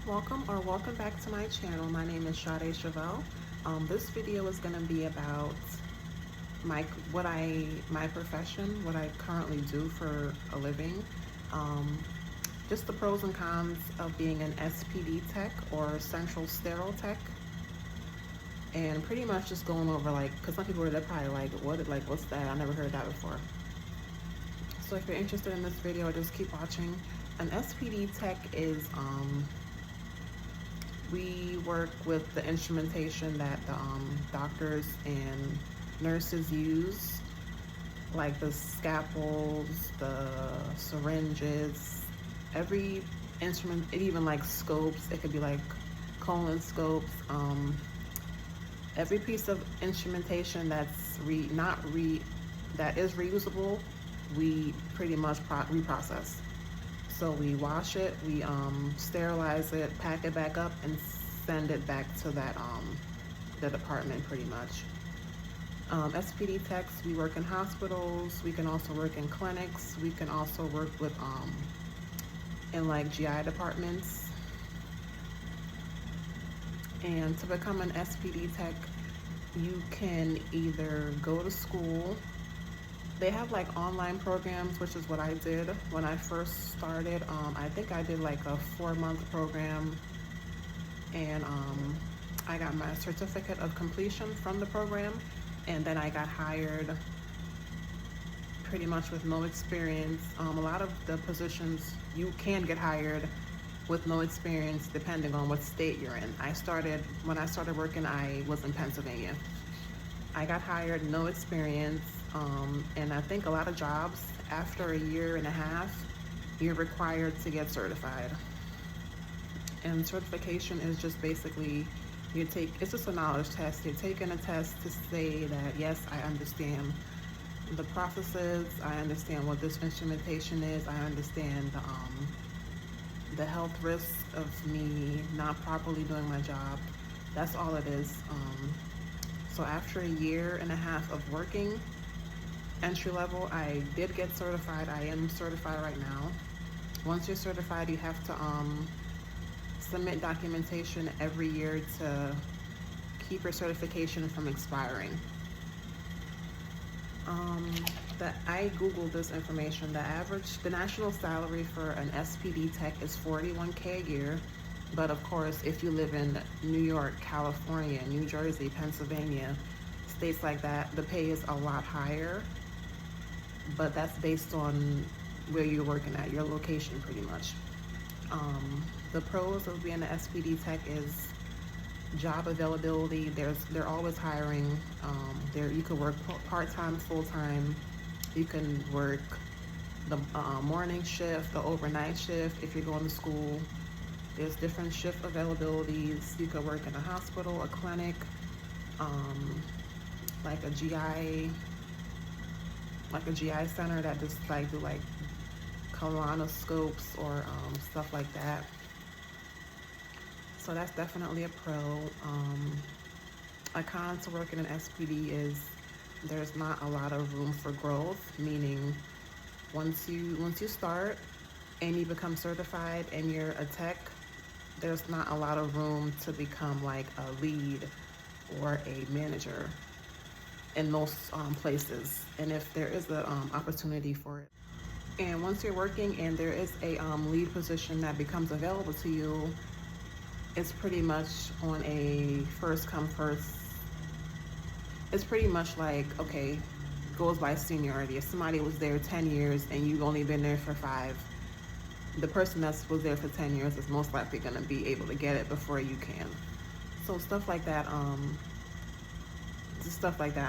Welcome back to my channel. My name is Sade Chevelle. This video is going to be about my my profession, what I currently do for a living, um, just the pros and cons of being an SPD tech or central sterile tech, and pretty much just going over because some people are probably what's that? I never heard that before. So if you're interested in this video, just keep watching. An SPD tech is we work with the instrumentation that the doctors and nurses use, like the scalpels, the syringes, every instrument, even like scopes. It could be like colon scopes. Every piece of instrumentation that is reusable, we pretty much reprocess. So we wash it, we sterilize it, pack it back up, and send it back to the department pretty much. SPD techs, we work in hospitals, we can also work in clinics, we can also work with in like GI departments. And to become an SPD tech, you can either go to school. They have like online programs, which is what I did when I first started. I think I did like a 4-month program, and I got my certificate of completion from the program, and then I got hired pretty much with no experience. A lot of the positions you can get hired with no experience depending on what state you're in. When I started working, I was in Pennsylvania. I got hired, no experience, and I think a lot of jobs, after a year and a half, you're required to get certified. And certification is just basically, it's just a knowledge test. You're taking a test to say that, yes, I understand the processes, I understand what this instrumentation is, I understand the health risks of me not properly doing my job. That's all it is. So after a year and a half of working entry level, I did get certified. I am certified right now. Once you're certified, you have to submit documentation every year to keep your certification from expiring. I Googled this information. The national salary for an SPD tech is $41K a year. But of course, if you live in New York, California, New Jersey, Pennsylvania, states like that, the pay is a lot higher. But that's based on where you're working at, your location pretty much. The pros of being an SPD tech is job availability. They're always hiring. You could work part-time, full-time. You can work the morning shift, the overnight shift if you're going to school. There's different shift availabilities. You could work in a hospital, a clinic, like a GI center that just do like colonoscopes or stuff like that. So that's definitely a pro. A con to working in SPD is there's not a lot of room for growth, meaning once you start and you become certified and you're a tech, there's not a lot of room to become like a lead or a manager in most places, and if there is an opportunity for it. And once you're working and there is a lead position that becomes available to you, it's pretty much on a first come first. It's pretty much like, okay, goes by seniority. If somebody was there 10 years and you've only been there for 5, the person that was there for 10 years is most likely going to be able to get it before you can. So stuff like that, I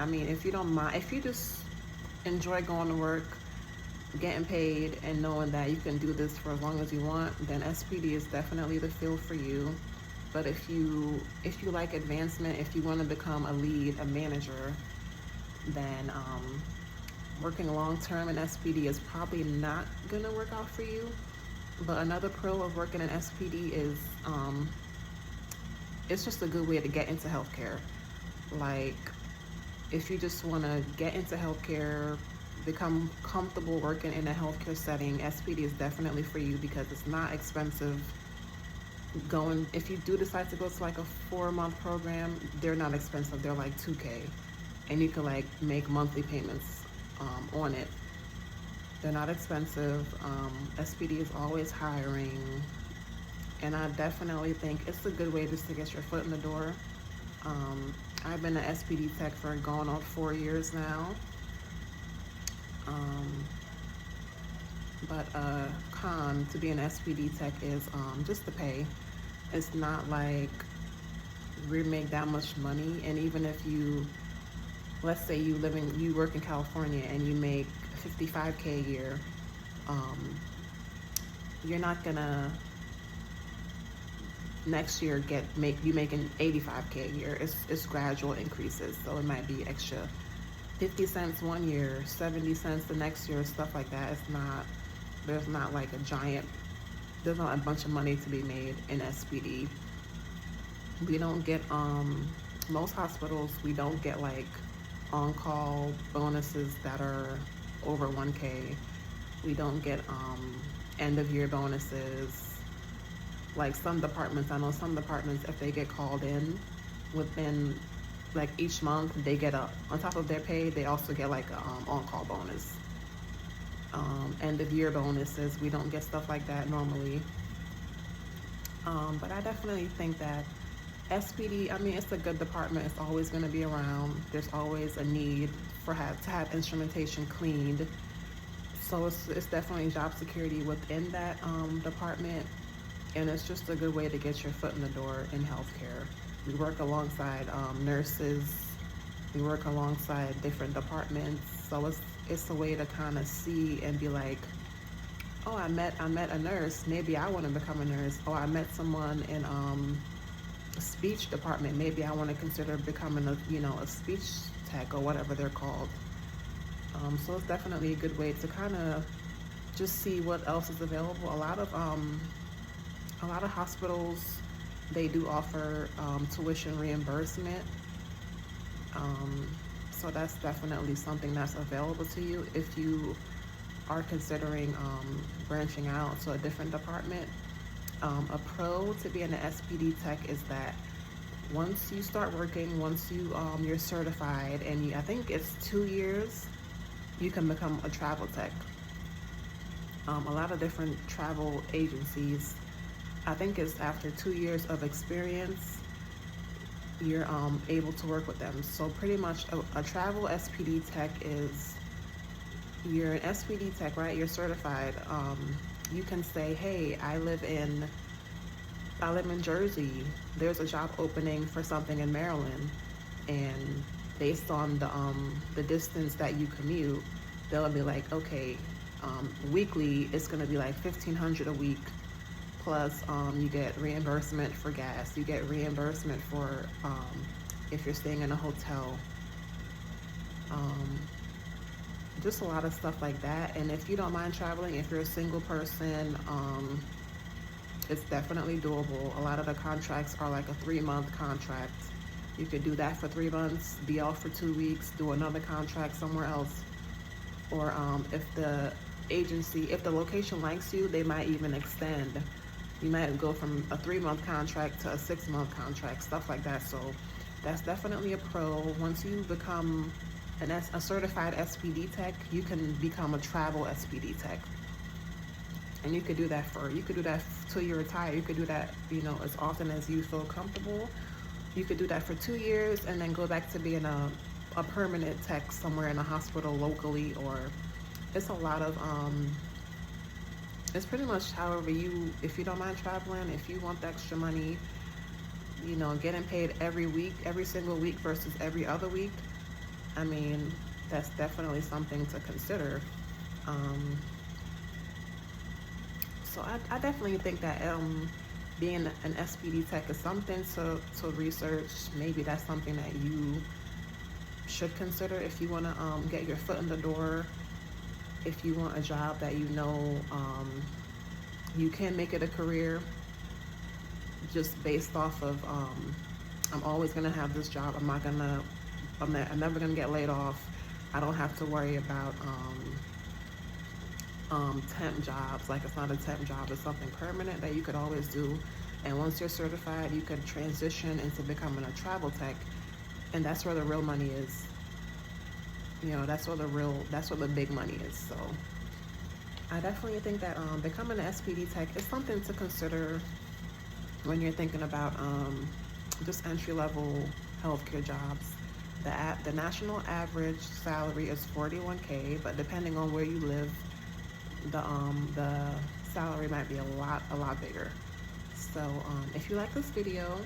mean, if you don't mind, if you just enjoy going to work, getting paid, and knowing that you can do this for as long as you want, then SPD is definitely the field for you. But if you like advancement, if you want to become a lead, a manager, then working long-term in SPD is probably not going to work out for you. But another pro of working in SPD is it's just a good way to get into healthcare. Like, if you just want to get into healthcare, become comfortable working in a healthcare setting, SPD is definitely for you because it's not expensive. going, if you do decide to go to like a 4-month program, they're not expensive. They're like 2K, and you can like make monthly payments on it. They're not expensive. SPD is always hiring, and I definitely think it's a good way just to get your foot in the door. I've been an SPD tech for going on 4 years now. But con to be an SPD tech is just the pay. It's not like we make that much money, and even if you, let's say you work in California and you make 55K a year, you're not gonna next year make you making 85K a year. It's gradual increases, so it might be extra 50 cents one year, 70 cents the next year, stuff like that. There's not like there's not a bunch of money to be made in SPD. We don't get, most hospitals, we don't get like on-call bonuses that are over 1K. We don't get end of year bonuses. Like some departments, I know some departments, if they get called in within like each month, they get on top of their pay, they also get like a on-call bonus. End of year bonuses, we don't get stuff like that normally. But I definitely think that SPD, I mean, it's a good department. It's always going to be around. There's always a need to have instrumentation cleaned. So it's definitely job security within that department. And it's just a good way to get your foot in the door in healthcare. We work alongside nurses. We work alongside different departments. So it's a way to kind of see and be like, oh, I met a nurse. Maybe I want to become a nurse. Oh, I met someone in a speech department. Maybe I want to consider becoming a speech tech or whatever they're called. So it's definitely a good way to kind of just see what else is available. A lot of hospitals, they do offer tuition reimbursement. So that's definitely something that's available to you if you are considering branching out to a different department. A pro to being an SPD tech is that once you start working, once you're certified, and I think it's 2 years, you can become a travel tech. A lot of different travel agencies, I think it's after 2 years of experience, you're able to work with them. So pretty much a travel SPD tech is, you're an SPD tech, right? You're certified. You can say, hey, I live in Jersey. There's a job opening for something in Maryland, and based on the distance that you commute, they'll be like, okay, weekly it's gonna be like $1,500 a week. Plus, you get reimbursement for gas. You get reimbursement for if you're staying in a hotel. Just a lot of stuff like that. And if you don't mind traveling, if you're a single person, it's definitely doable. A lot of the contracts are like a 3-month contract. You could do that for 3 months, be off for 2 weeks, do another contract somewhere else. Or if the location likes you, they might even extend. You might go from a 3-month contract to a 6-month contract, stuff like that. So that's definitely a pro. Once you become a certified SPD tech, you can become a travel SPD tech. And you could do that till you retire. You could do that, as often as you feel comfortable. You could do that for 2 years and then go back to being a permanent tech somewhere in a hospital locally, or it's a lot of, it's pretty much however if you don't mind traveling, if you want the extra money, getting paid every single week versus every other week, I mean, that's definitely something to consider. So I definitely think that being an SPD tech is something to research. Maybe that's something that you should consider if you want to get your foot in the door. If you want a job that you can make it a career, just based off of I'm always gonna have this job. I'm never gonna get laid off. I don't have to worry about temp jobs. Like, it's not a temp job, it's something permanent that you could always do. And once you're certified, you can transition into becoming a travel tech, and that's where the real money is. You know, that's where the big money is. So I definitely think that becoming an SPD tech is something to consider when you're thinking about just entry level healthcare jobs. The national average salary is 41K, but depending on where you live, the salary might be a lot bigger. So if you like this video,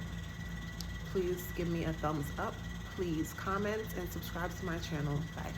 please give me a thumbs up. Please comment and subscribe to my channel. Bye.